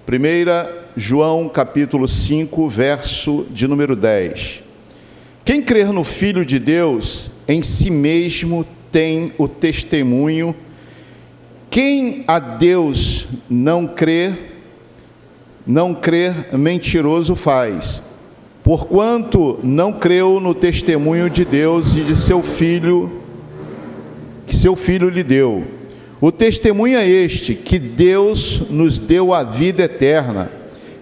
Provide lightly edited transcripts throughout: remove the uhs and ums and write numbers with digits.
1 João capítulo 5, verso de número 10. Quem crer no Filho de Deus, em si mesmo tem o testemunho. Quem a Deus não crer, mentiroso faz, porquanto não creu no testemunho de Deus e de seu Filho, que seu Filho lhe deu. O testemunho é este, que Deus nos deu a vida eterna,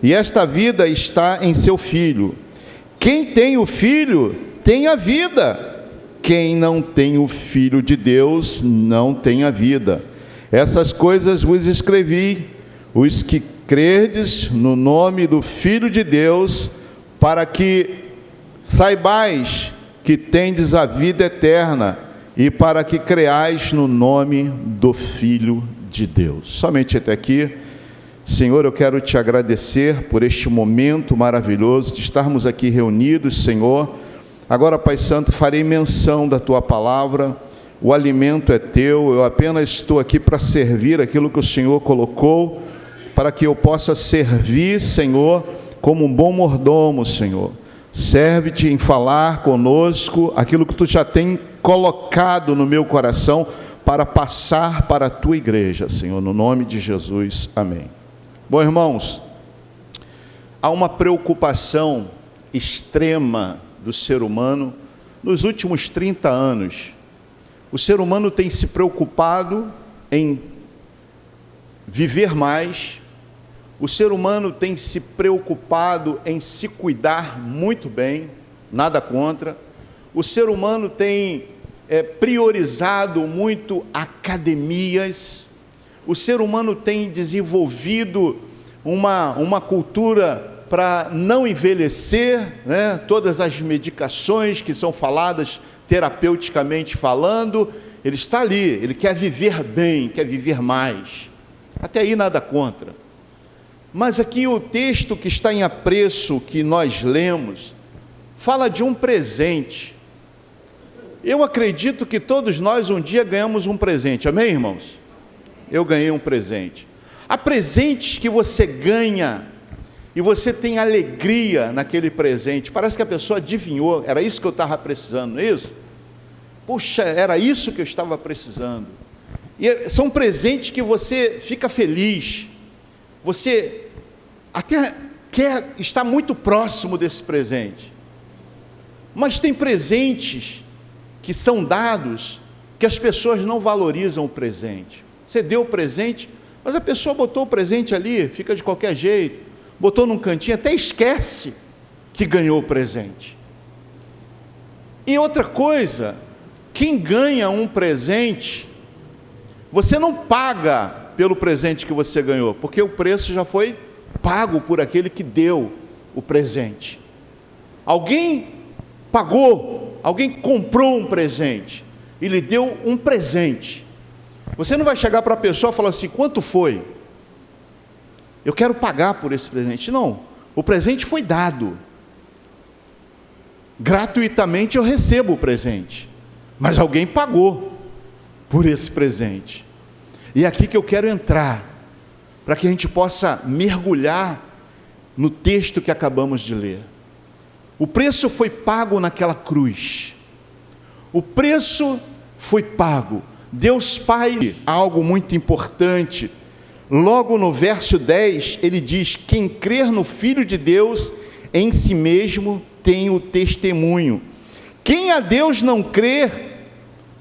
e esta vida está em seu Filho. Quem tem o Filho, tem a vida. Quem não tem o Filho de Deus, não tem a vida. Essas coisas vos escrevi, os que crerdes no nome do Filho de Deus, para que saibais que tendes a vida eterna, e para que creais no nome do Filho de Deus. Somente até aqui. Senhor, eu quero te agradecer por este momento maravilhoso de estarmos aqui reunidos, Senhor. Agora, Pai Santo, farei menção da Tua palavra, o alimento é Teu, eu apenas estou aqui para servir aquilo que o Senhor colocou, para que eu possa servir, Senhor, como um bom mordomo, Senhor. Serve-te em falar conosco aquilo que Tu já tem colocado no meu coração para passar para a Tua igreja, Senhor, no nome de Jesus, amém. Bom, irmãos, há uma preocupação extrema do ser humano nos últimos 30 anos. O ser humano tem se preocupado em viver mais. O ser humano tem se preocupado em se cuidar muito bem, nada contra. O ser humano tem priorizado muito academias. O ser humano tem desenvolvido uma cultura para não envelhecer, né? Todas as medicações que são faladas terapeuticamente falando, ele está ali, ele quer viver bem, quer viver mais. Até aí nada contra. Mas aqui o texto que está em apreço, que nós lemos, fala de um presente. Eu acredito que todos nós um dia ganhamos um presente, amém, irmãos? Eu ganhei um presente. Há presentes que você ganha e você tem alegria naquele presente. Parece que a pessoa adivinhou, era isso que eu estava precisando, não é isso? Puxa, era isso que eu estava precisando. E são presentes que você fica feliz, você até quer estar muito próximo desse presente. Mas tem presentes que são dados que as pessoas não valorizam o presente. Você deu o presente, mas a pessoa botou o presente ali, fica de qualquer jeito, botou num cantinho, até esquece que ganhou o presente. E outra coisa, quem ganha um presente, você não paga pelo presente que você ganhou, porque o preço já foi pago por aquele que deu o presente. Alguém pagou, alguém comprou um presente e lhe deu um presente. Você não vai chegar para a pessoa e falar assim: quanto foi? Eu quero pagar por esse presente. Não, o presente foi dado. Gratuitamente eu recebo o presente, mas alguém pagou por esse presente. E é aqui que eu quero entrar, para que a gente possa mergulhar no texto que acabamos de ler. O preço foi pago naquela cruz. O preço foi pago. Deus Pai, algo muito importante. Logo no verso 10, ele diz: quem crer no Filho de Deus, em si mesmo tem o testemunho. Quem a Deus não crer,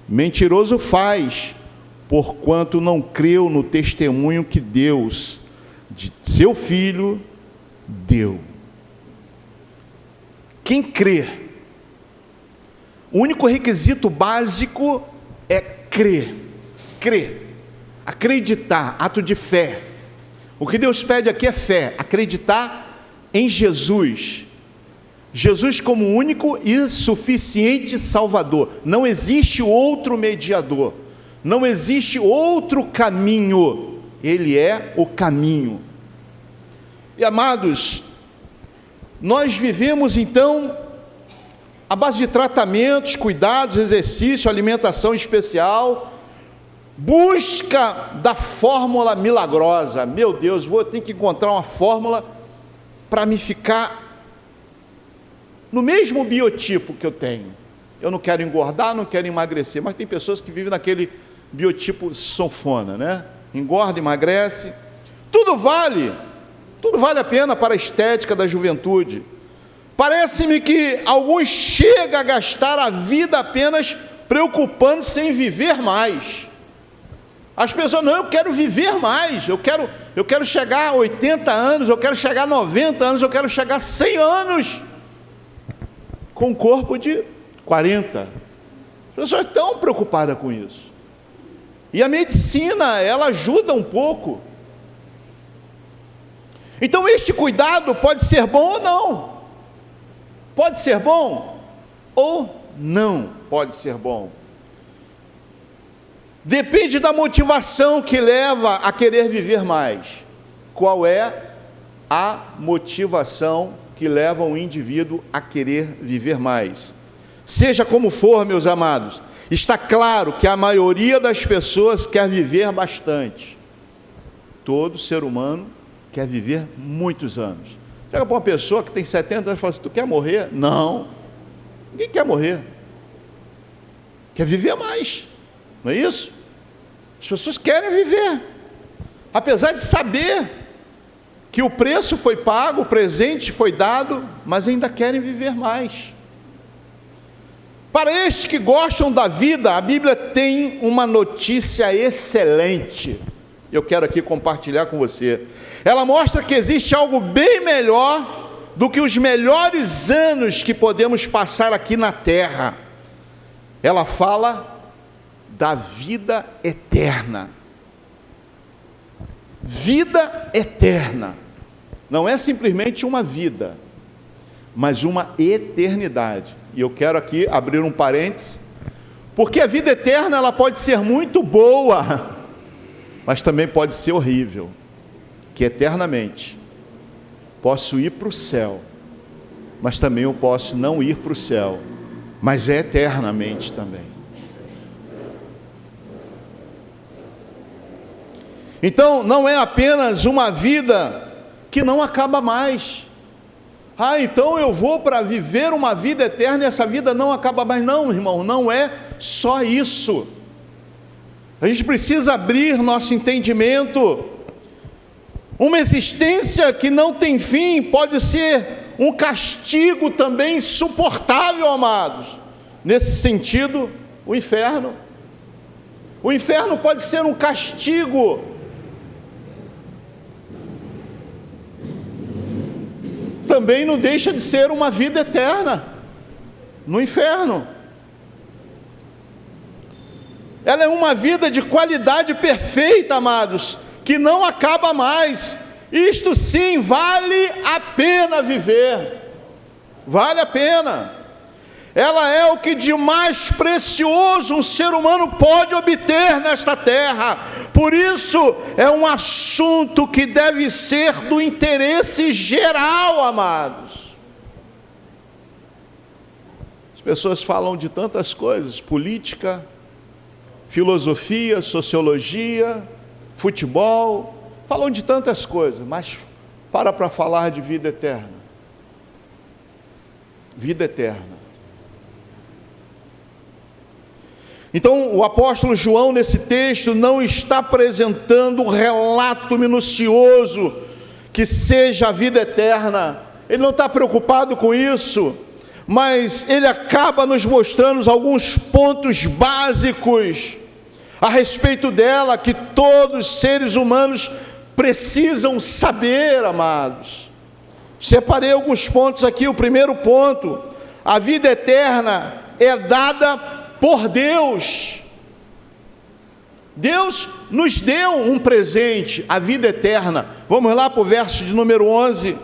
mentiroso faz, porquanto não creu no testemunho que Deus, de seu Filho, deu. Quem crer, o único requisito básico é crer, acreditar, ato de fé. O que Deus pede aqui é fé, acreditar em Jesus, Jesus como único e suficiente Salvador. Não existe outro mediador, não existe outro caminho, Ele é o caminho. E amados, nós vivemos então à base de tratamentos, cuidados, exercício, alimentação especial, busca da fórmula milagrosa. Meu Deus, vou ter que encontrar uma fórmula para me ficar no mesmo biotipo que eu tenho. Eu não quero engordar, não quero emagrecer, mas tem pessoas que vivem naquele biotipo sanfona, né? Engorda, emagrece, tudo vale a pena para a estética da juventude. Parece-me que alguns chegam a gastar a vida apenas preocupando-se em viver mais. As pessoas, não, eu quero viver mais, eu quero chegar a 80 anos, eu quero chegar a 90 anos, eu quero chegar a 100 anos, com um corpo de 40. As pessoas estão preocupadas com isso. E a medicina, ela ajuda um pouco. Então este cuidado pode ser bom ou não. Pode ser bom ou não pode ser bom. Depende da motivação que leva a querer viver mais. Qual é a motivação que leva um indivíduo a querer viver mais? Seja como for, meus amados, está claro que a maioria das pessoas quer viver bastante. Todo ser humano quer viver muitos anos. Chega para uma pessoa que tem 70 anos e fala assim, tu quer morrer? Não, ninguém quer morrer. Quer viver mais, não é isso? As pessoas querem viver, apesar de saber que o preço foi pago, o presente foi dado, mas ainda querem viver mais. Para estes que gostam da vida, a Bíblia tem uma notícia excelente. Eu quero aqui compartilhar com você. Ela mostra que existe algo bem melhor do que os melhores anos que podemos passar aqui na terra. Ela fala da vida eterna. Vida eterna. Não é simplesmente uma vida, mas uma eternidade. E eu quero aqui abrir um parênteses, porque a vida eterna ela pode ser muito boa, mas também pode ser horrível, que eternamente posso ir para o céu, mas também eu posso não ir para o céu, mas é eternamente também. Então não é apenas uma vida que não acaba mais. Então eu vou para viver uma vida eterna e essa vida não acaba mais. Não, irmão, não é só isso. A gente precisa abrir nosso entendimento. Uma existência que não tem fim pode ser um castigo também insuportável, amados. Nesse sentido, o inferno. O inferno pode ser um castigo. Também não deixa de ser uma vida eterna no inferno. Ela é uma vida de qualidade perfeita, amados, que não acaba mais. Isto sim vale a pena viver. Vale a pena. Ela é o que de mais precioso um ser humano pode obter nesta terra. Por isso, é um assunto que deve ser do interesse geral, amados. As pessoas falam de tantas coisas, política, filosofia, sociologia, futebol, falam de tantas coisas, mas para falar de vida eterna. Vida eterna. Então, o apóstolo João, nesse texto, não está apresentando um relato minucioso que seja a vida eterna. Ele não está preocupado com isso, mas ele acaba nos mostrando alguns pontos básicos a respeito dela, que todos os seres humanos precisam saber, amados. Separei alguns pontos aqui. O primeiro ponto: a vida eterna é dada por Deus. Deus nos deu um presente, a vida eterna. Vamos lá para o verso de número 11.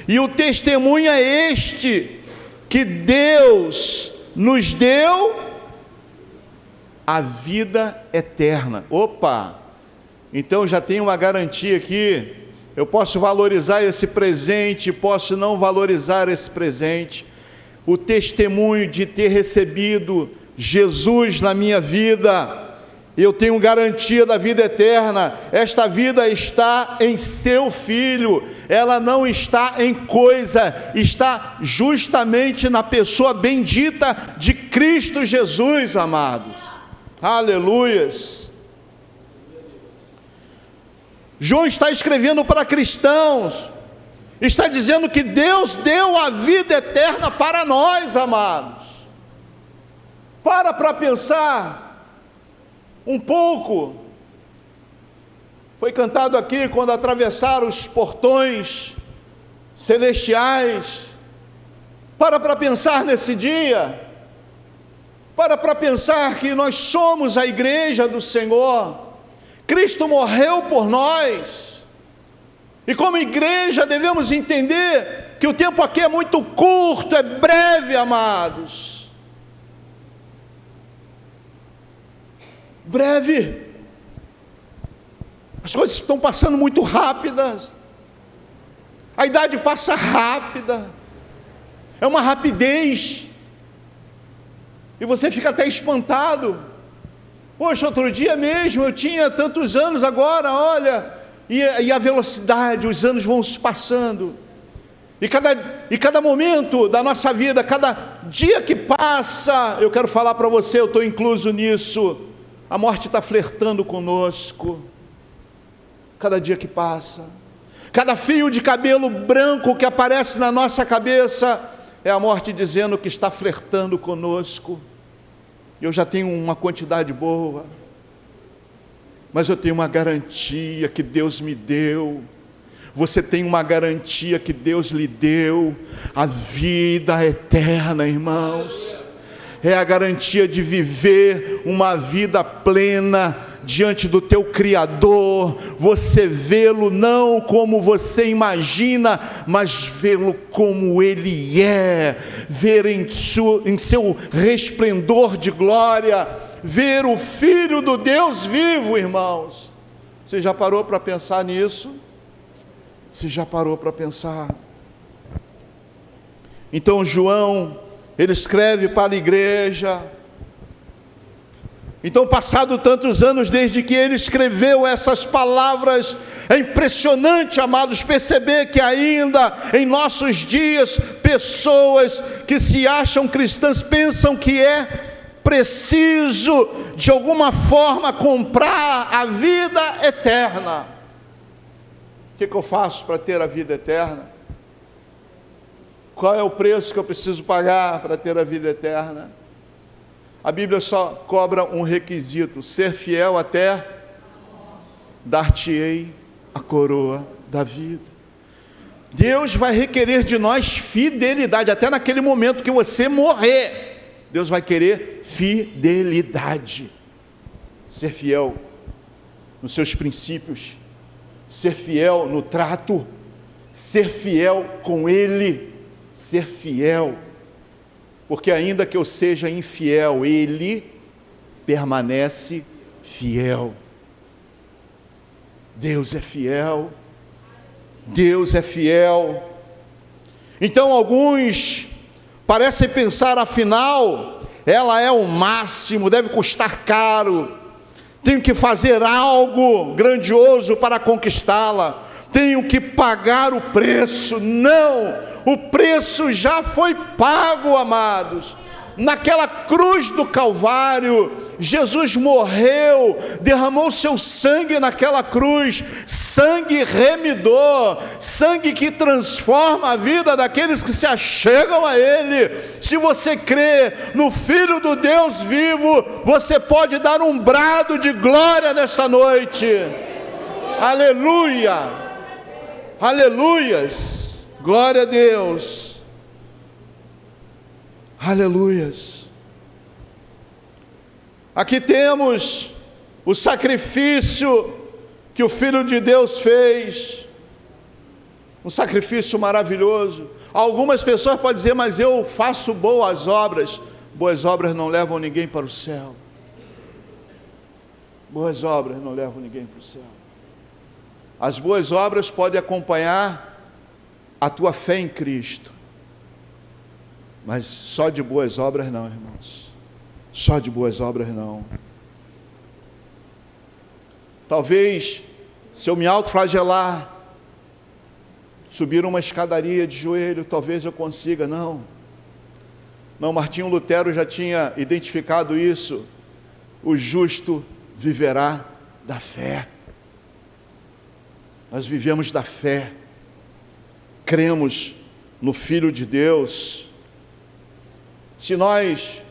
E o testemunho é este, que Deus nos deu a vida eterna. Opa! Então já tenho uma garantia aqui. Eu posso valorizar esse presente, posso não valorizar esse presente. O testemunho de ter recebido Jesus na minha vida Eu tenho garantia da vida eterna. Esta vida está em seu Filho. Ela não está em coisa, está justamente na pessoa bendita de Cristo Jesus, amados. Aleluias. João está escrevendo para cristãos, está dizendo que Deus deu a vida eterna para nós, amados. Para pensar um pouco. Foi cantado aqui quando atravessaram os portões celestiais. Para pensar nesse dia. Para pensar que nós somos a igreja do Senhor. Cristo morreu por nós. E como igreja devemos entender que o tempo aqui é muito curto, é breve, amados. Breve. As coisas estão passando muito rápidas. A idade passa rápida. É uma rapidez. E você fica até espantado. Poxa, outro dia mesmo eu tinha tantos anos, agora olha, e a velocidade, os anos vão se passando. E cada momento da nossa vida, cada dia que passa, eu quero falar para você, eu estou incluso nisso. A morte está flertando conosco, cada dia que passa, cada fio de cabelo branco que aparece na nossa cabeça, é a morte dizendo que está flertando conosco. Eu já tenho uma quantidade boa, mas eu tenho uma garantia que Deus me deu. Você tem uma garantia que Deus lhe deu, a vida eterna, irmãos. É a garantia de viver uma vida plena diante do teu Criador, você vê-lo não como você imagina, mas vê-lo como Ele é, ver em seu resplendor de glória, ver o Filho do Deus vivo, irmãos. Você já parou para pensar nisso? Você já parou para pensar? Então João, ele escreve para a igreja. Então, passado tantos anos desde que ele escreveu essas palavras, é impressionante, amados, perceber que ainda em nossos dias, pessoas que se acham cristãs pensam que é preciso, de alguma forma, comprar a vida eterna. O que eu faço para ter a vida eterna? Qual é o preço que eu preciso pagar para ter a vida eterna? A Bíblia só cobra um requisito: ser fiel até dar-te-ei a coroa da vida. Deus vai requerer de nós fidelidade, até naquele momento que você morrer, Deus vai querer fidelidade. Ser fiel nos seus princípios, ser fiel no trato, ser fiel com Ele, ser fiel, porque ainda que eu seja infiel, Ele permanece fiel. Deus é fiel, Deus é fiel. Então alguns parecem pensar, afinal, ela é o máximo, deve custar caro, tenho que fazer algo grandioso para conquistá-la, tenho que pagar o preço. Não! O preço já foi pago, amados. Naquela cruz do Calvário, Jesus morreu, derramou seu sangue naquela cruz, sangue remidor, sangue que transforma a vida daqueles que se achegam a Ele. Se você crê no Filho do Deus vivo, você pode dar um brado de glória nessa noite. Aleluia, aleluias. Glória a Deus, aleluias. Aqui temos o sacrifício que o Filho de Deus fez, um sacrifício maravilhoso. Algumas pessoas podem dizer, mas eu faço boas obras. Boas obras não levam ninguém para o céu. Boas obras não levam ninguém para o céu. As boas obras podem acompanhar a tua fé em Cristo, mas só de boas obras não, irmãos, só de boas obras não. Talvez, se eu me autoflagelar, subir uma escadaria de joelho, talvez eu consiga. Não, Martinho Lutero já tinha identificado isso. O justo viverá da fé. Nós vivemos da fé, cremos no Filho de Deus. Se nós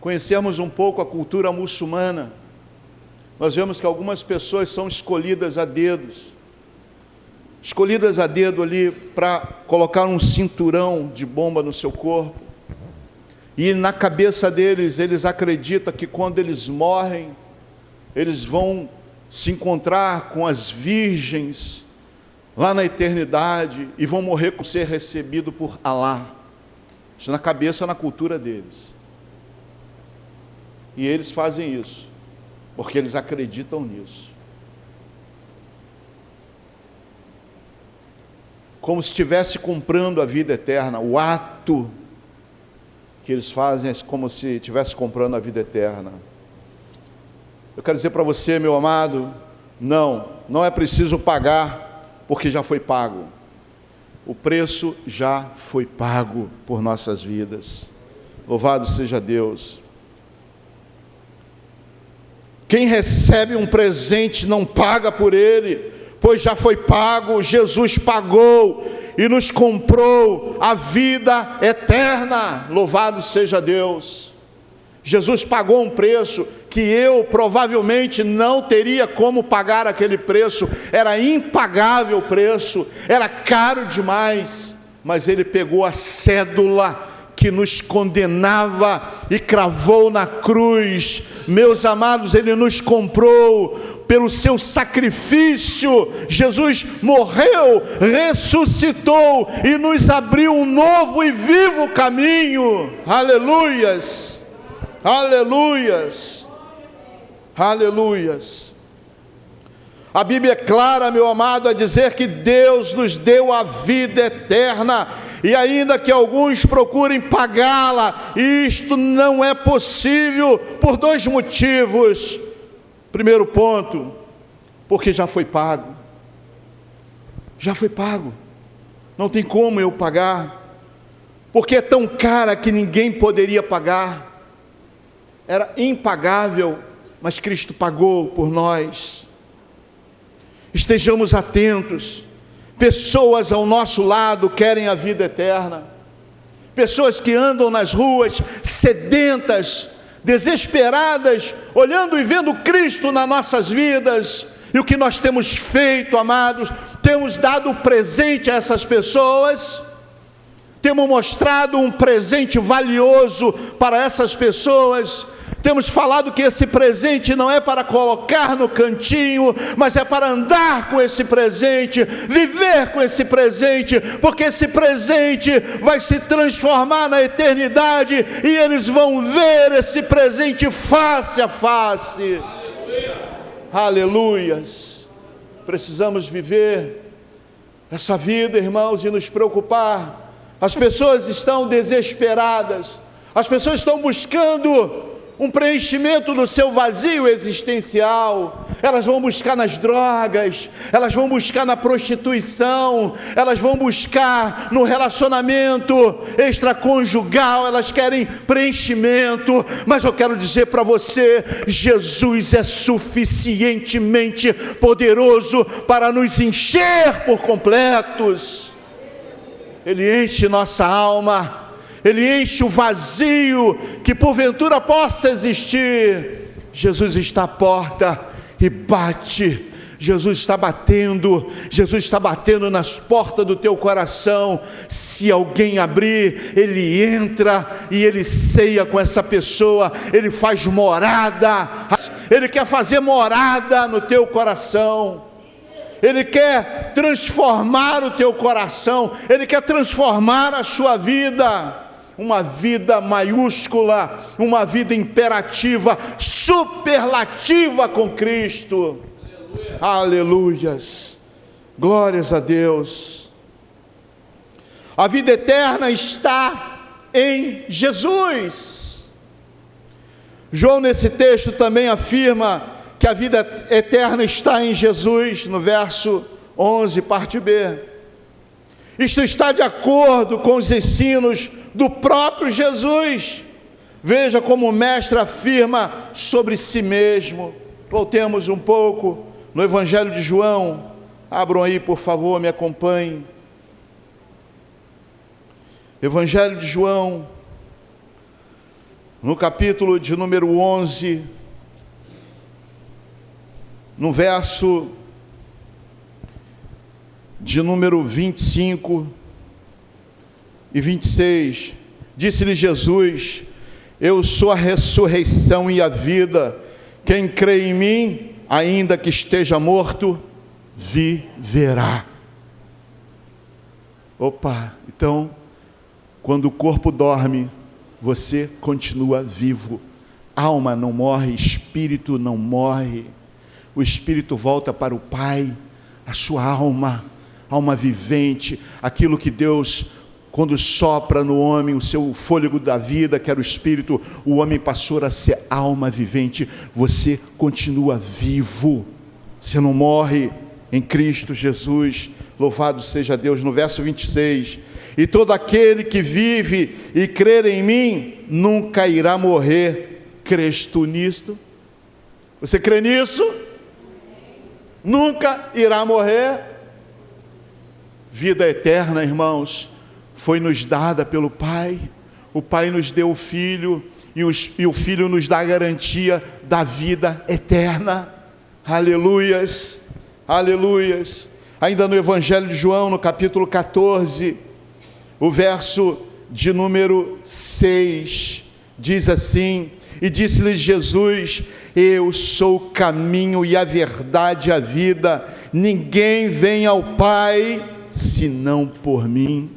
conhecermos um pouco a cultura muçulmana, nós vemos que algumas pessoas são escolhidas a dedos, escolhidas a dedo ali para colocar um cinturão de bomba no seu corpo, e na cabeça deles, eles acreditam que quando eles morrem, eles vão se encontrar com as virgens lá na eternidade e vão morrer com ser recebido por Alá. Isso na cabeça, na cultura deles. E eles fazem isso porque eles acreditam nisso, como se estivesse comprando a vida eterna. O ato que eles fazem é como se estivesse comprando a vida eterna. Eu quero dizer para você, meu amado, não é preciso pagar, porque já foi pago. O preço já foi pago por nossas vidas. Louvado seja Deus. Quem recebe um presente não paga por ele, pois já foi pago. Jesus pagou e nos comprou a vida eterna. Louvado seja Deus. Jesus pagou um preço que eu provavelmente não teria como pagar aquele preço. Era impagável o preço, era caro demais, mas ele pegou a cédula que nos condenava e cravou na cruz. Meus amados, ele nos comprou pelo seu sacrifício. Jesus morreu, ressuscitou e nos abriu um novo e vivo caminho. Aleluias, aleluias, aleluias. A Bíblia é clara, meu amado, a dizer que Deus nos deu a vida eterna, e ainda que alguns procurem pagá-la, isto não é possível por dois motivos. Primeiro ponto, porque já foi pago. Já foi pago. Não tem como eu pagar, porque é tão cara que ninguém poderia pagar. Era impagável, mas Cristo pagou por nós. Estejamos atentos. Pessoas ao nosso lado querem a vida eterna. Pessoas que andam nas ruas sedentas, desesperadas, olhando e vendo Cristo nas nossas vidas. E o que nós temos feito, amados? Temos dado presente a essas pessoas. Temos mostrado um presente valioso para essas pessoas. Temos falado que esse presente não é para colocar no cantinho, mas é para andar com esse presente, viver com esse presente, porque esse presente vai se transformar na eternidade e eles vão ver esse presente face a face. Aleluias. Precisamos viver essa vida, irmãos, e nos preocupar. As pessoas estão desesperadas, as pessoas estão buscando um preenchimento do seu vazio existencial. Elas vão buscar nas drogas, elas vão buscar na prostituição, elas vão buscar no relacionamento extraconjugal, elas querem preenchimento. Mas eu quero dizer para você, Jesus é suficientemente poderoso para nos encher por completos. Ele enche nossa alma, Ele enche o vazio que porventura possa existir. Jesus está à porta e bate. Jesus está batendo nas portas do teu coração. Se alguém abrir, Ele entra e Ele ceia com essa pessoa. Ele faz morada, Ele quer fazer morada no teu coração. Ele quer transformar o teu coração, Ele quer transformar a sua vida, uma vida maiúscula, uma vida imperativa, superlativa com Cristo. Aleluias, glórias a Deus. A vida eterna está em Jesus. João nesse texto também afirma que a vida eterna está em Jesus, no verso 11, parte B. Isto está de acordo com os ensinos do próprio Jesus. Veja como o mestre afirma sobre si mesmo. Voltemos um pouco no Evangelho de João. Abram aí, por favor, me acompanhem. Evangelho de João, no capítulo de número 11, no verso de número 25 e 26, disse-lhe Jesus: eu sou a ressurreição e a vida, quem crê em mim, ainda que esteja morto, viverá. Opa, então, quando o corpo dorme, você continua vivo. Alma não morre, espírito não morre. O espírito volta para o Pai, a sua alma vivente, aquilo que Deus, quando sopra no homem o seu fôlego da vida, que era o espírito, o homem passou a ser alma vivente. Você continua vivo, você não morre em Cristo Jesus. Louvado seja Deus. No verso 26, e todo aquele que vive e crer em mim nunca irá morrer. Crês tu nisto? Você crê nisso? Nunca irá morrer. Vida eterna, irmãos, foi nos dada pelo Pai. O Pai nos deu o Filho, e o Filho nos dá a garantia da vida eterna. Aleluias, aleluias. Ainda no Evangelho de João, no capítulo 14, o verso de número 6, diz assim: e disse-lhes Jesus: eu sou o caminho e a verdade e a vida, ninguém vem ao Pai senão por mim.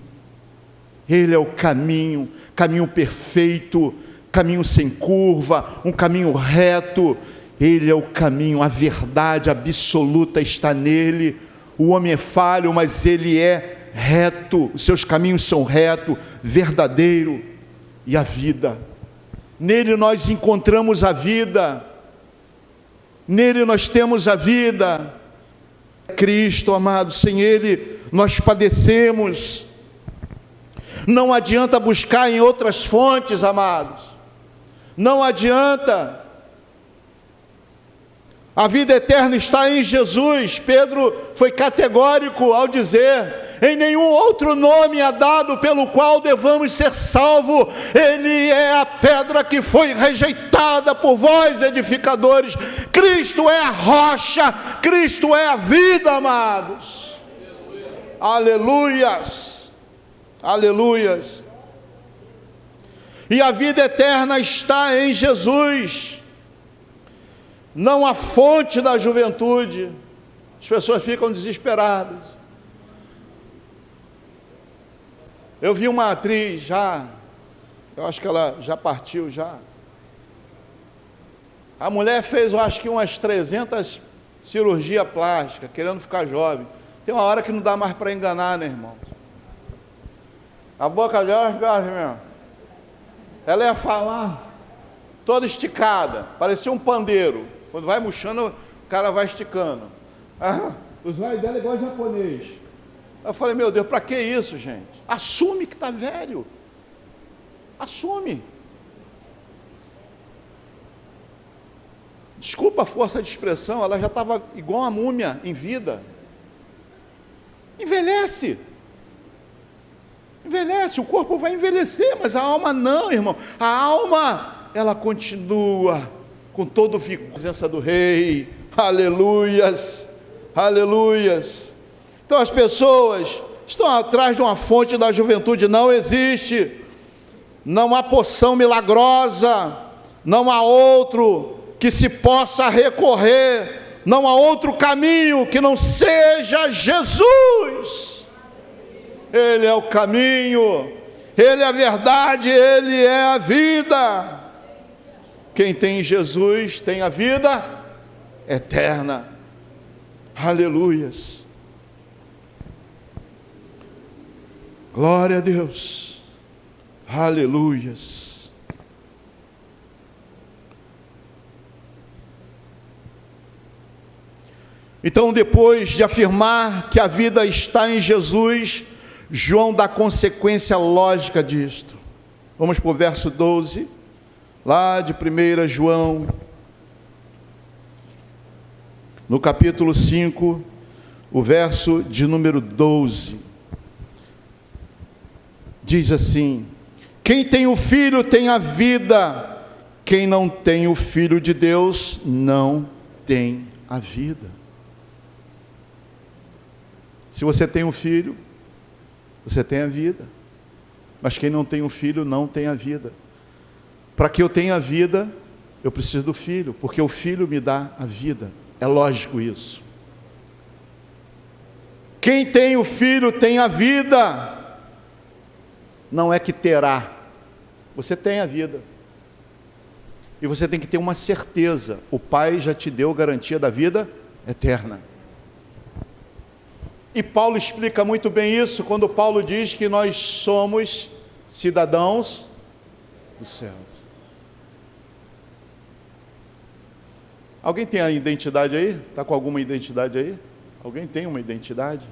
Ele é o caminho, caminho perfeito, caminho sem curva, um caminho reto. Ele é o caminho, a verdade absoluta está nele. O homem é falho, mas ele é reto, os seus caminhos são retos, verdadeiro. E a vida, nele nós encontramos a vida, nele nós temos a vida. Cristo, amado, sem ele nós padecemos. Não adianta buscar em outras fontes, amados, não adianta. A vida eterna está em Jesus. Pedro foi categórico ao dizer: em nenhum outro nome é dado pelo qual devamos ser salvos. Ele é a pedra que foi rejeitada por vós, edificadores. Cristo é a rocha, Cristo é a vida, amados. Aleluias, aleluias. E a vida eterna está em Jesus. Não a fonte da juventude. As pessoas ficam desesperadas. Eu vi uma atriz já, eu acho que ela já partiu já. A mulher fez, eu acho que umas 300 cirurgias plásticas, querendo ficar jovem. Tem uma hora que não dá mais para enganar, né, irmão? A boca dela ficava mesmo. Ela ia falar toda esticada, parecia um pandeiro. Quando vai murchando, o cara vai esticando. Os olhos dela é igual japonês. Eu falei: meu Deus, para que isso, gente? Assume que está velho. Assume. Desculpa a força de expressão, ela já estava igual uma múmia em vida. Envelhece. Envelhece, o corpo vai envelhecer, mas a alma não, irmão. A alma, ela continua com todo o vigor, a presença do Rei. Aleluias, aleluias. Então as pessoas estão atrás de uma fonte da juventude. Não existe, não há poção milagrosa, não há outro que se possa recorrer, não há outro caminho que não seja Jesus. Ele é o caminho, Ele é a verdade, Ele é a vida. Quem tem Jesus tem a vida eterna. Aleluias. Glória a Deus. Aleluias. Então, depois de afirmar que a vida está em Jesus, João dá consequência lógica disto. Vamos para o verso 12, lá de 1 João, no capítulo 5, o verso de número 12. Diz assim: quem tem o Filho tem a vida, quem não tem o Filho de Deus não tem a vida. Se você tem um filho, você tem a vida. Mas quem não tem um filho não tem a vida. Para que eu tenha a vida, eu preciso do filho, porque o filho me dá a vida. É lógico isso. Quem tem o filho tem a vida. Não é que terá. Você tem a vida. E você tem que ter uma certeza. O Pai já te deu garantia da vida eterna. E Paulo explica muito bem isso, quando Paulo diz que nós somos cidadãos do céu. Alguém tem a identidade aí? Está com alguma identidade aí? Alguém tem uma identidade?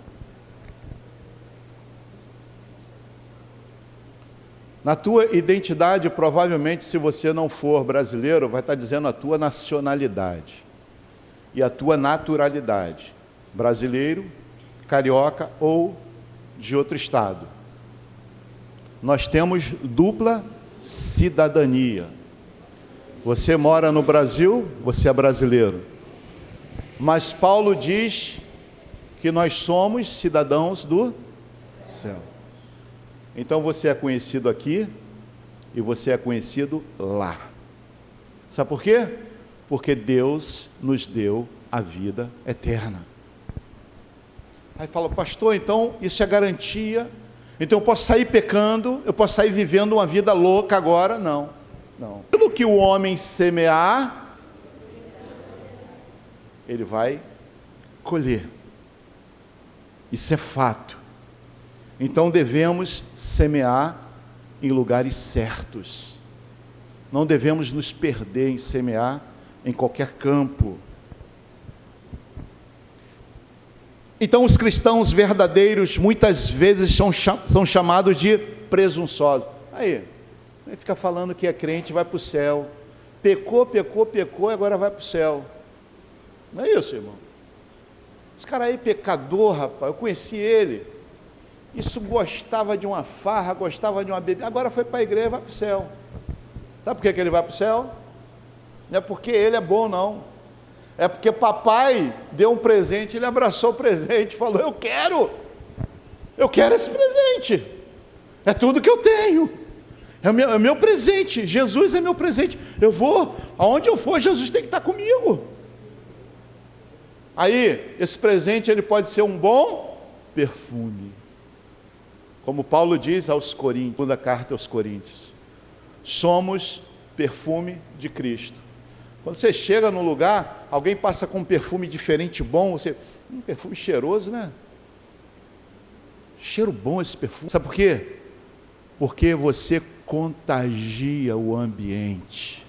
Na tua identidade, provavelmente, se você não for brasileiro, vai estar dizendo a tua nacionalidade e a tua naturalidade. Brasileiro, carioca ou de outro estado. Nós temos dupla cidadania. Você mora no Brasil, você é brasileiro. Mas Paulo diz que nós somos cidadãos do céu. Então você é conhecido aqui e você é conhecido lá. Sabe por quê? Porque Deus nos deu a vida eterna. Aí fala, pastor, então isso é garantia, então eu posso sair pecando, eu posso sair vivendo uma vida louca agora? Não, não. Pelo que o homem semear, ele vai colher. Isso é fato. Então devemos semear em lugares certos. Não devemos nos perder em semear em qualquer campo. Então os cristãos verdadeiros muitas vezes são chamados de presunçosos. Aí fica falando que é crente e vai para o céu. Pecou e agora vai para o céu. Não é isso, irmão? Esse cara aí pecador, rapaz, eu conheci ele. Isso gostava de uma farra, gostava de uma bebida, agora foi para a igreja e vai para o céu. Sabe por que ele vai para o céu? Não é porque ele é bom, não. É porque papai deu um presente, ele abraçou o presente, falou, eu quero esse presente, é tudo que eu tenho, é o meu presente, Jesus é meu presente, eu vou, aonde eu for, Jesus tem que estar comigo. Aí, esse presente, ele pode ser um bom perfume, como Paulo diz aos Coríntios, segunda carta aos Coríntios, somos perfume de Cristo. Quando você chega num lugar, alguém passa com um perfume diferente, bom, você, perfume cheiroso, né? Cheiro bom esse perfume. Sabe por quê? Porque você contagia o ambiente.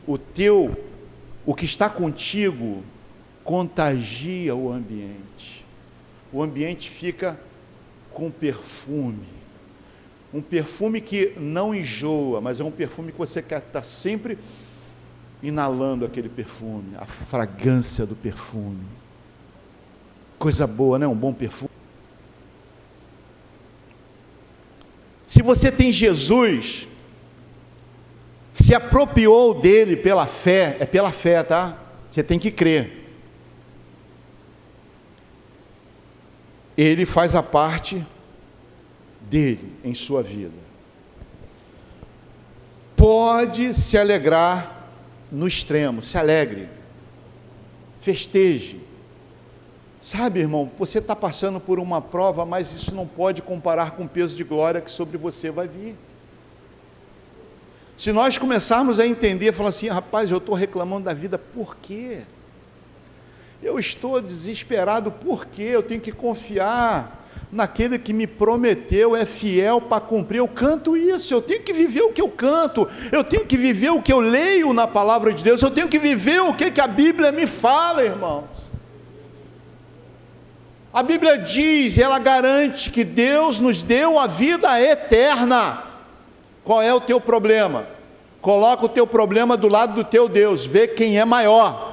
O que está contigo, contagia o ambiente. O ambiente fica com perfume. Um perfume que não enjoa, mas é um perfume que você quer estar sempre inalando aquele perfume, a fragrância do perfume. Coisa boa, né? Um bom perfume. Se você tem Jesus, se apropriou dele pela fé, é pela fé, tá? Você tem que crer. Ele faz a parte dele em sua vida. Pode se alegrar no extremo, se alegre, festeje. Sabe, irmão, você está passando por uma prova, mas isso não pode comparar com o peso de glória que sobre você vai vir. Se nós começarmos a entender, falar assim, rapaz, eu estou reclamando da vida, por quê? Eu estou desesperado, por quê? Eu tenho que confiar. naquele que me prometeu, é fiel para cumprir. Eu canto isso, eu tenho que viver o que eu canto, eu tenho que viver o que eu leio na palavra de Deus, eu tenho que viver o que a Bíblia me fala, irmãos. A Bíblia diz, ela garante que Deus nos deu a vida eterna. Qual é o teu problema? Coloca o teu problema do lado do teu Deus, vê quem é maior.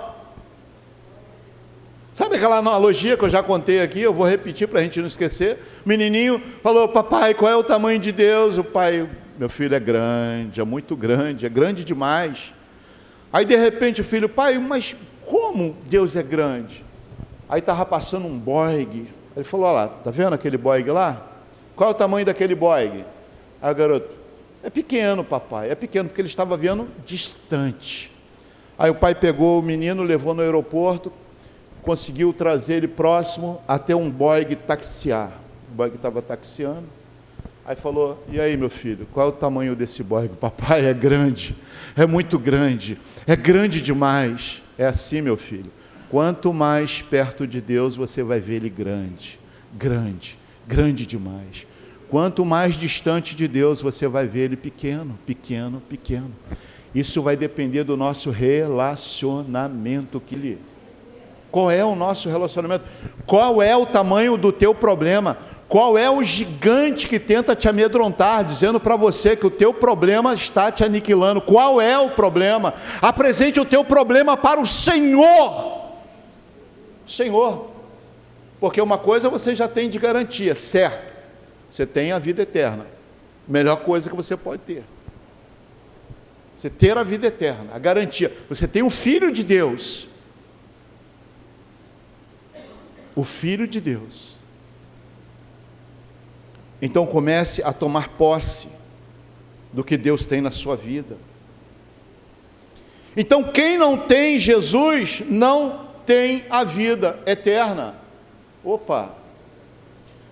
Sabe aquela analogia que eu já contei aqui? Eu vou repetir para a gente não esquecer. O menininho falou: papai, qual é o tamanho de Deus? O pai: meu filho, é grande, é muito grande, é grande demais. Aí de repente o filho: pai, mas como Deus é grande? Aí estava passando um boigue. Ele falou: olha lá, tá vendo aquele boigue lá? Qual é o tamanho daquele boigue? Aí o garoto: é pequeno, papai, é pequeno, porque ele estava vendo distante. Aí o pai pegou o menino, levou no aeroporto, conseguiu trazer ele próximo até um boigue taxiar. O boigue estava taxiando. Aí falou: e aí, meu filho, qual é o tamanho desse boigue? Papai, é grande, é muito grande, é grande demais. É assim, meu filho, quanto mais perto de Deus você vai ver Ele grande, grande, grande demais. Quanto mais distante de Deus você vai ver Ele pequeno, pequeno, pequeno. Isso vai depender do nosso relacionamento que Ele. Qual é o nosso relacionamento? Qual é o tamanho do teu problema? Qual é o gigante que tenta te amedrontar, dizendo para você que o teu problema está te aniquilando? Qual é o problema? Apresente o teu problema para o Senhor. Senhor. Porque uma coisa você já tem de garantia, certo? Você tem a vida eterna. Melhor coisa que você pode ter. Você ter a vida eterna, a garantia. Você tem o Filho de Deus. O Filho de Deus. Então comece a tomar posse do que Deus tem na sua vida. Então quem não tem Jesus não tem a vida eterna. Opa!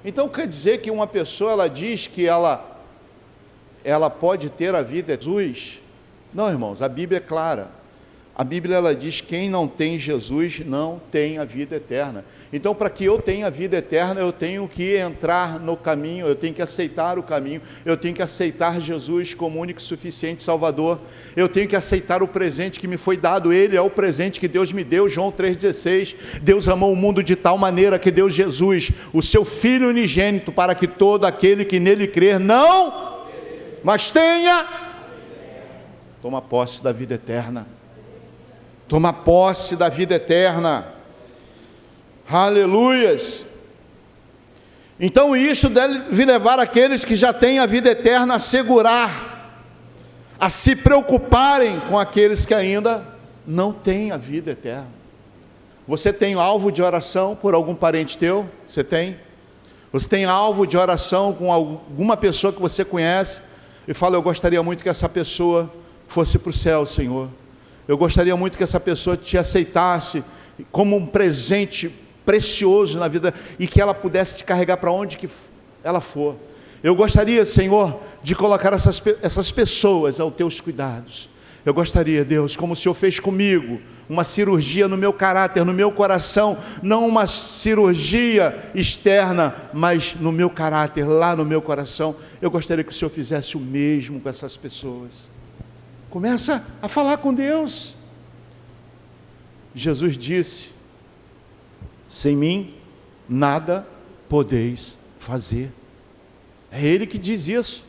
Então quer dizer que uma pessoa, ela diz que ela pode ter a vida de Jesus? Não, irmãos, a Bíblia é clara. A Bíblia, ela diz: quem não tem Jesus não tem a vida eterna. Então, para que eu tenha a vida eterna, eu tenho que entrar no caminho, eu tenho que aceitar o caminho, eu tenho que aceitar Jesus como único e suficiente Salvador, eu tenho que aceitar o presente que me foi dado. Ele é o presente que Deus me deu. João 3,16, Deus amou o mundo de tal maneira que deu Jesus, o seu Filho unigênito, para que todo aquele que nele crer não, mas tenha, toma posse da vida eterna. Toma posse da vida eterna. Aleluias. Então isso deve levar aqueles que já têm a vida eterna a segurar, a se preocuparem com aqueles que ainda não têm a vida eterna. Você tem alvo de oração por algum parente teu? Você tem? Você tem alvo de oração com alguma pessoa que você conhece e fala: eu gostaria muito que essa pessoa fosse para o céu, Senhor. Eu gostaria muito que essa pessoa te aceitasse como um presente precioso na vida e que ela pudesse te carregar para onde que ela for. Eu gostaria, Senhor, de colocar essas pessoas aos teus cuidados. Eu gostaria, Deus, como o Senhor fez comigo, uma cirurgia no meu caráter, no meu coração, não uma cirurgia externa, mas no meu caráter, lá no meu coração. Eu gostaria que o Senhor fizesse o mesmo com essas pessoas. Começa a falar com Deus. Jesus disse: sem mim nada podeis fazer. É Ele que diz isso.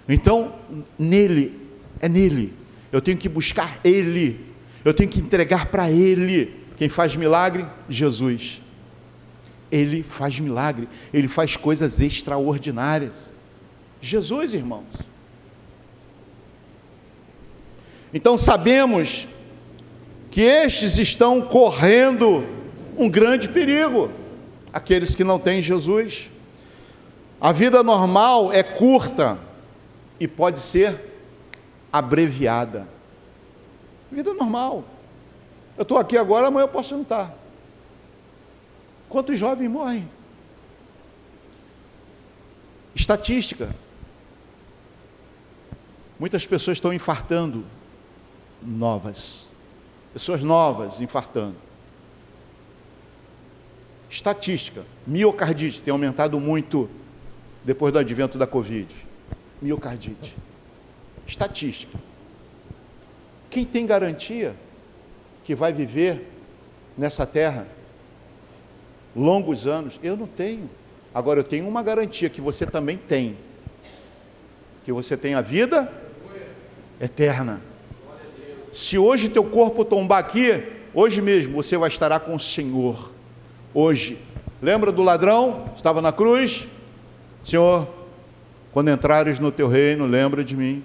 Então, nele, é nele. Eu tenho que buscar Ele. Eu tenho que entregar para Ele. Quem faz milagre? Jesus. Ele faz milagre. Ele faz coisas extraordinárias. Jesus, irmãos. Então sabemos que estes estão correndo um grande perigo, aqueles que não têm Jesus. A vida normal é curta e pode ser abreviada. Vida normal. Eu estou aqui agora, amanhã eu posso não estar. Quantos jovens morrem? Estatística. Muitas pessoas estão infartando. Pessoas novas infartando. Estatística, miocardite tem aumentado muito depois do advento da Covid. Miocardite. Estatística. Quem tem garantia que vai viver nessa terra longos anos? Eu não tenho. Agora eu tenho uma garantia que você também tem. Que você tem a vida eterna. Se hoje teu corpo tombar aqui, hoje mesmo você vai estar com o Senhor. Hoje. Lembra do ladrão? Estava na cruz. Senhor, quando entrares no teu reino, lembra de mim.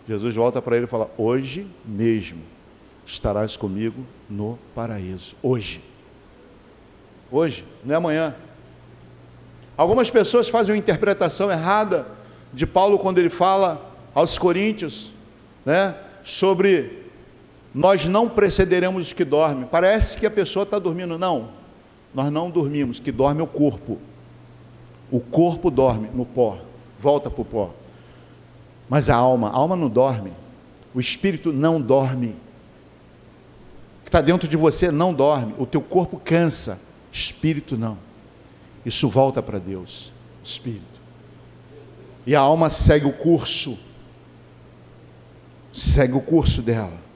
Jesus volta para ele e fala: hoje mesmo estarás comigo no paraíso. Hoje. Hoje, não é amanhã. Algumas pessoas fazem uma interpretação errada de Paulo quando ele fala aos Coríntios, né, sobre nós não precederemos os que dormem. Parece que a pessoa está dormindo. Não, nós não dormimos, que dorme é o corpo. O corpo dorme no pó, volta para o pó. Mas a alma não dorme. O espírito não dorme. O que está dentro de você não dorme. O teu corpo cansa, espírito não. Isso volta para Deus, espírito. E a alma segue o curso. Segue o curso dela.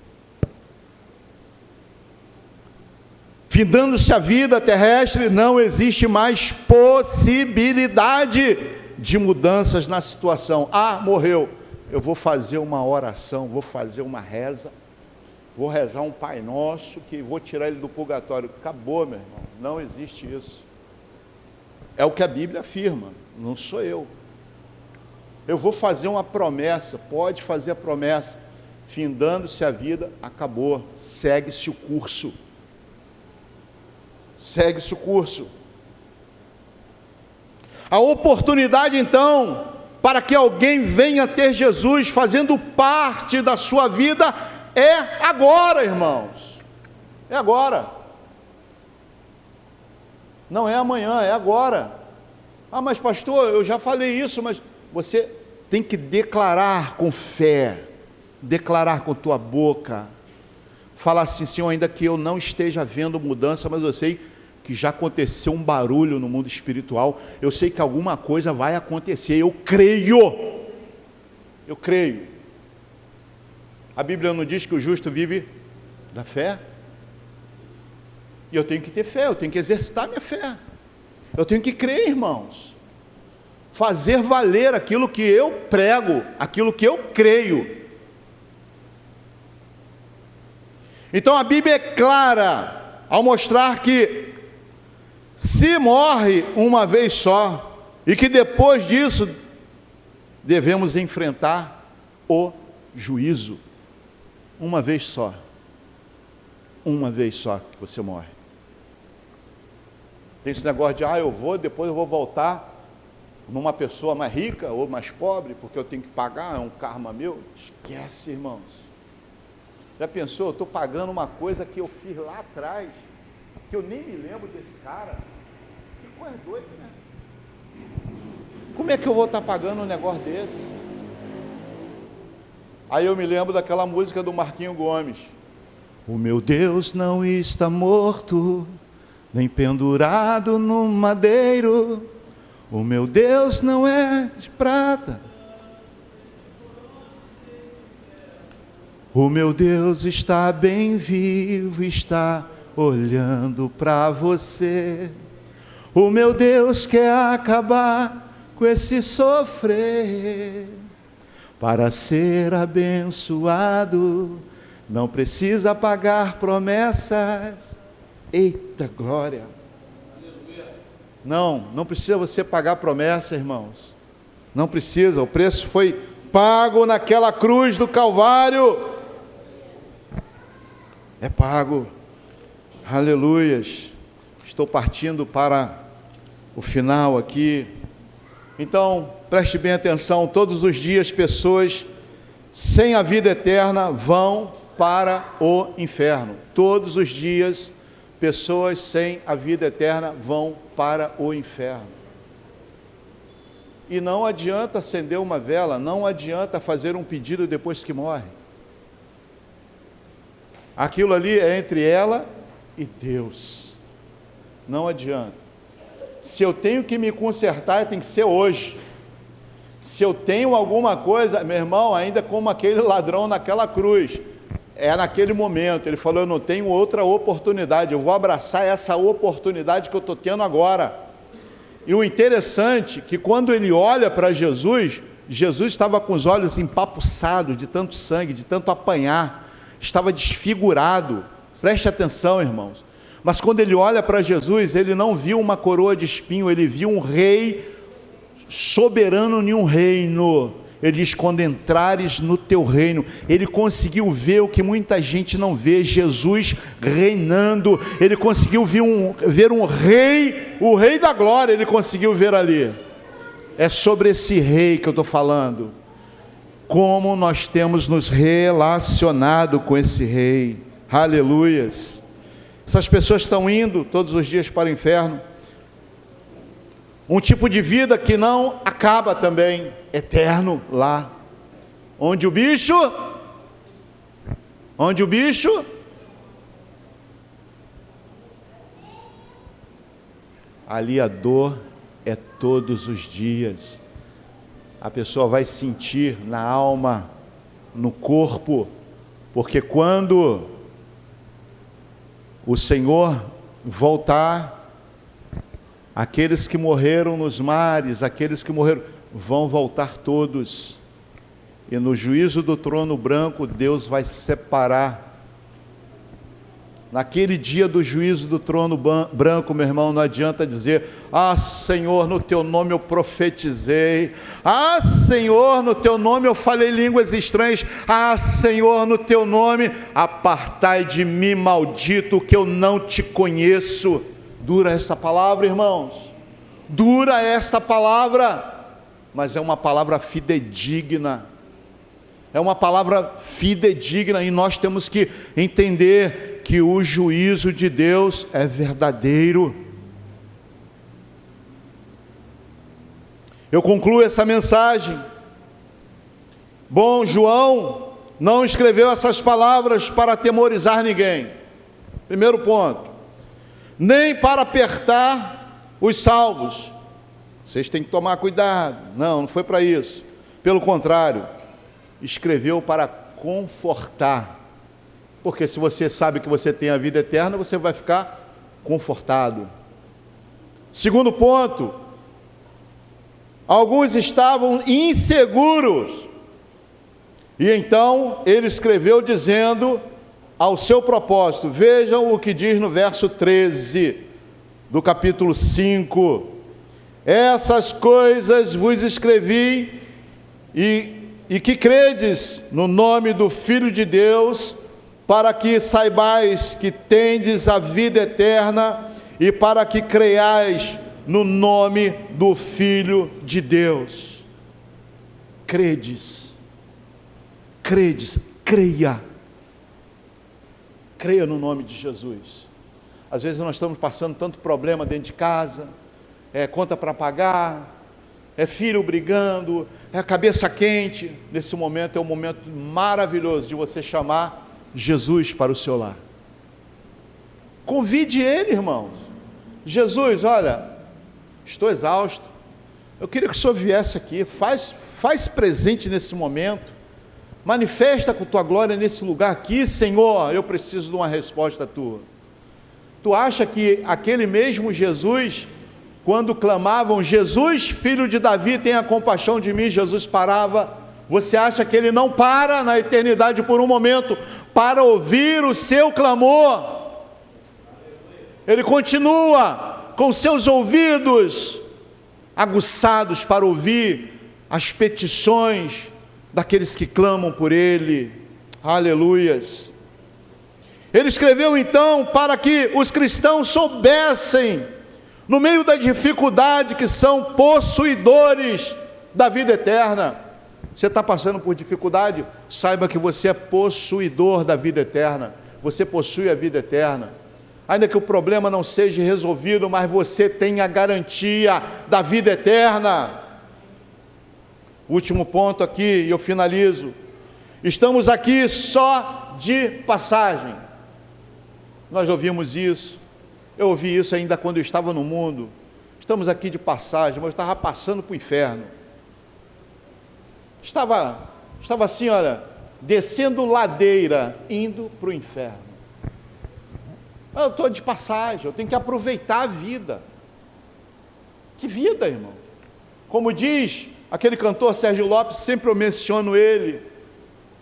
Findando-se a vida terrestre, não existe mais possibilidade de mudanças na situação. Ah, morreu. Eu vou fazer uma oração, vou fazer uma reza, vou rezar um Pai Nosso, que vou tirar ele do purgatório. Acabou, meu irmão. Não existe isso. É o que a Bíblia afirma, não sou eu. Eu vou fazer uma promessa, pode fazer a promessa. Findando-se a vida, acabou. Segue-se o curso. Segue-se o curso. A oportunidade, então, para que alguém venha ter Jesus fazendo parte da sua vida, é agora, irmãos. É agora. Não é amanhã, é agora. Ah, mas pastor, eu já falei isso, mas você tem que declarar com fé, declarar com tua boca, falar assim: Senhor, ainda que eu não esteja vendo mudança, mas eu sei que já aconteceu um barulho no mundo espiritual, eu sei que alguma coisa vai acontecer, eu creio. A Bíblia não diz que o justo vive da fé? E eu tenho que ter fé, eu tenho que exercitar minha fé, eu tenho que crer, irmãos, fazer valer aquilo que eu prego, aquilo que eu creio. Então a Bíblia é clara ao mostrar que se morre uma vez só, e que depois disso devemos enfrentar o juízo, uma vez só que você morre. Tem esse negócio de, depois eu vou voltar numa pessoa mais rica ou mais pobre, porque eu tenho que pagar, é um karma meu. Esquece, irmãos. Já pensou, eu estou pagando uma coisa que eu fiz lá atrás, que eu nem me lembro desse cara. Que coisa doida, né? Como é que eu vou estar pagando um negócio desse? Aí eu me lembro daquela música do Marquinho Gomes: o meu Deus não está morto, nem pendurado no madeiro. O meu Deus não é de prata. O meu Deus está bem vivo, está olhando para você. O meu Deus quer acabar com esse sofrer. Para ser abençoado, não precisa pagar promessas. Eita glória! Não precisa você pagar promessa, irmãos. Não precisa, o preço foi pago naquela cruz do Calvário. É pago. Aleluias. Estou partindo para o final aqui. Então, preste bem atenção, todos os dias pessoas sem a vida eterna vão para o inferno. Todos os dias pessoas sem a vida eterna vão para o inferno. E não adianta acender uma vela, não adianta fazer um pedido depois que morre. Aquilo ali é entre ela e Deus. Não adianta. Se eu tenho que me consertar, tem que ser hoje. Se eu tenho alguma coisa, meu irmão, ainda como aquele ladrão naquela cruz, é naquele momento, ele falou, eu não tenho outra oportunidade, eu vou abraçar essa oportunidade que eu estou tendo agora. E o interessante, que quando ele olha para Jesus, Jesus estava com os olhos empapuçados de tanto sangue, de tanto apanhar, estava desfigurado, preste atenção, irmãos. Mas quando ele olha para Jesus, ele não viu uma coroa de espinho, ele viu um rei soberano em um reino. Ele diz, quando entrares no teu reino, ele conseguiu ver o que muita gente não vê, Jesus reinando, ele conseguiu ver um rei, o rei da glória, ele conseguiu ver ali. É sobre esse rei que eu estou falando, como nós temos nos relacionado com esse rei, aleluias. Essas pessoas estão indo todos os dias para o inferno, um tipo de vida que não acaba também, eterno lá, onde o bicho, ali a dor é todos os dias, a pessoa vai sentir na alma, no corpo, porque quando o Senhor voltar, aqueles que morreram nos mares, aqueles que morreram, vão voltar todos, e no juízo do trono branco, Deus vai separar, naquele dia do juízo do trono branco, meu irmão, não adianta dizer, ah Senhor, no teu nome eu profetizei, ah Senhor, no teu nome eu falei línguas estranhas, ah Senhor, no teu nome, apartai de mim, maldito, que eu não te conheço. Dura essa palavra, irmãos, dura esta palavra, mas é uma palavra fidedigna, e nós temos que entender que o juízo de Deus é verdadeiro. Eu concluo essa mensagem. Bom, João não escreveu essas palavras para atemorizar ninguém, primeiro ponto, nem para apertar os salvos, vocês têm que tomar cuidado, não foi para isso, pelo contrário, escreveu para confortar, porque se você sabe que você tem a vida eterna, você vai ficar confortado. Segundo ponto, alguns estavam inseguros, e então ele escreveu dizendo ao seu propósito, vejam o que diz no verso 13 do capítulo 5, essas coisas vos escrevi, e que credes no nome do Filho de Deus, para que saibais que tendes a vida eterna, e para que creiais no nome do Filho de Deus. Credes, creia no nome de Jesus. Às vezes nós estamos passando tanto problema dentro de casa, conta para pagar, filho brigando, a cabeça quente. Nesse momento é um momento maravilhoso de você chamar Jesus para o seu lar. Convide Ele, irmãos. Jesus, olha, estou exausto, eu queria que o Senhor viesse aqui, faz presente nesse momento, manifesta com tua glória nesse lugar aqui, Senhor, eu preciso de uma resposta tua. Tu acha que aquele mesmo Jesus, quando clamavam, Jesus, filho de Davi, tenha compaixão de mim, Jesus parava? Você acha que ele não para na eternidade por um momento, para ouvir o seu clamor? Ele continua com seus ouvidos aguçados para ouvir as petições daqueles que clamam por Ele, aleluias. Ele escreveu então para que os cristãos soubessem, no meio da dificuldade, que são possuidores da vida eterna. Você está passando por dificuldade? Saiba que você é possuidor da vida eterna, você possui a vida eterna, ainda que o problema não seja resolvido, mas você tem a garantia da vida eterna. Último ponto aqui, e eu finalizo. Estamos aqui só de passagem. Nós ouvimos isso. Eu ouvi isso ainda quando eu estava no mundo. Estamos aqui de passagem, mas eu estava passando para o inferno. Estava assim, olha, descendo ladeira, indo para o inferno. Eu estou de passagem, eu tenho que aproveitar a vida. Que vida, irmão? Como diz aquele cantor Sérgio Lopes, sempre eu menciono ele: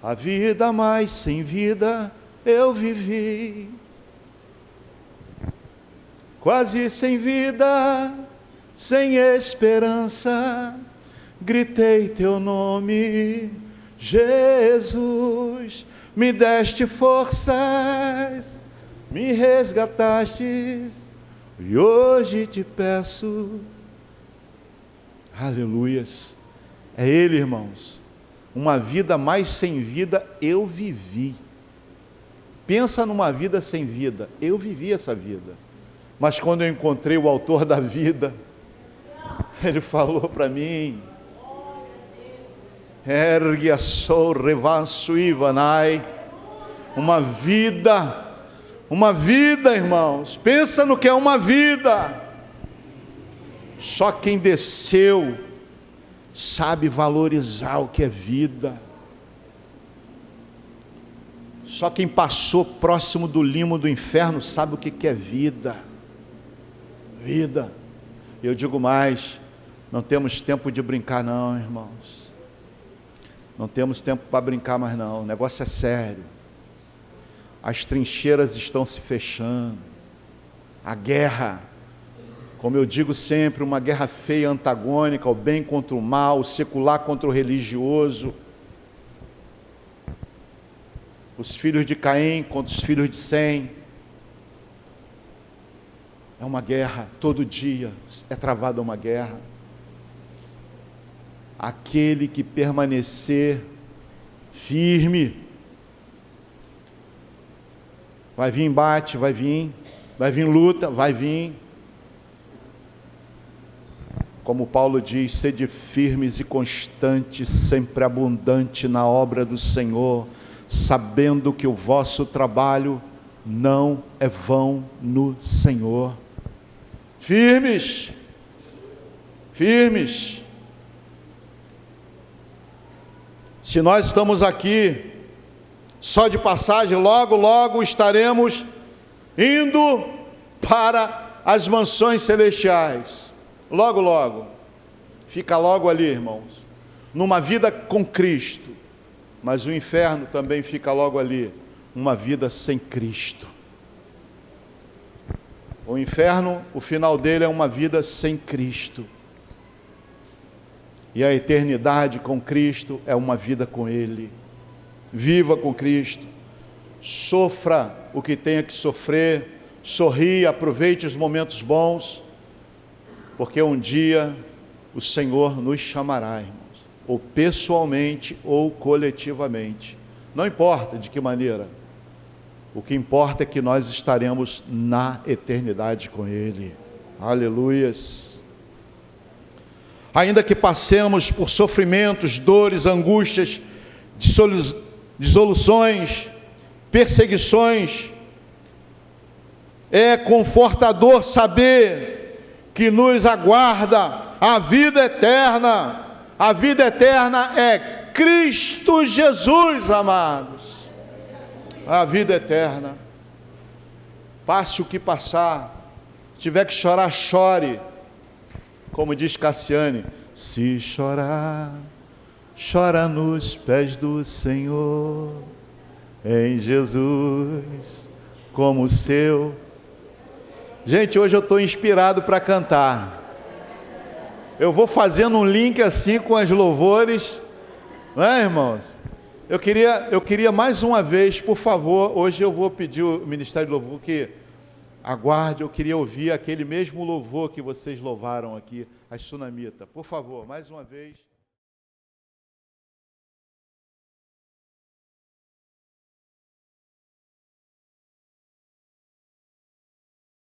a vida mais sem vida eu vivi, quase sem vida, sem esperança, gritei teu nome, Jesus, me deste forças, me resgataste, e hoje te peço. Aleluias. É Ele, irmãos. Uma vida mais sem vida eu vivi. Pensa numa vida sem vida. Eu vivi essa vida. Mas quando eu encontrei o autor da vida, ele falou para mim: ergue a sou revanço ivanai. Uma vida, irmãos. Pensa no que é uma vida. Só quem desceu sabe valorizar o que é vida. Só quem passou próximo do limo do inferno sabe o que é vida. Vida. Eu digo mais, não temos tempo de brincar não, irmãos. Não temos tempo para brincar mais não, o negócio é sério. As trincheiras estão se fechando. A guerra, como eu digo sempre, uma guerra feia, antagônica, o bem contra o mal, o secular contra o religioso. Os filhos de Caim contra os filhos de Sem. É uma guerra, todo dia é travada uma guerra. Aquele que permanecer firme, vai vir embate, vai vir luta, vai vir. Como Paulo diz, sede firmes e constantes, sempre abundante na obra do Senhor, sabendo que o vosso trabalho não é vão no Senhor. Firmes, firmes. Se nós estamos aqui só de passagem, logo, logo estaremos indo para as mansões celestiais. Logo, logo. Fica logo ali, irmãos. Numa vida com Cristo. Mas o inferno também fica logo ali. Uma vida sem Cristo. O inferno, o final dele é uma vida sem Cristo. E a eternidade com Cristo é uma vida com Ele. Viva com Cristo. Sofra o que tenha que sofrer. Sorria, aproveite os momentos bons. Porque um dia o Senhor nos chamará, irmãos. Ou pessoalmente ou coletivamente. Não importa de que maneira. O que importa é que nós estaremos na eternidade com Ele. Aleluias. Ainda que passemos por sofrimentos, dores, angústias, dissoluções, perseguições, é confortador saber que nos aguarda a vida eterna. A vida eterna é Cristo Jesus, amados. A vida eterna. Passe o que passar. Se tiver que chorar, chore. Como diz Cassiane, se chorar, chora nos pés do Senhor, em Jesus, como o seu. Gente, hoje eu estou inspirado para cantar. Eu vou fazendo um link assim com as louvores, não é, irmãos? Eu queria mais uma vez, por favor, hoje eu vou pedir o Ministério de Louvor que aguarde, eu queria ouvir aquele mesmo louvor que vocês louvaram aqui, as Sunamitas. Por favor, mais uma vez.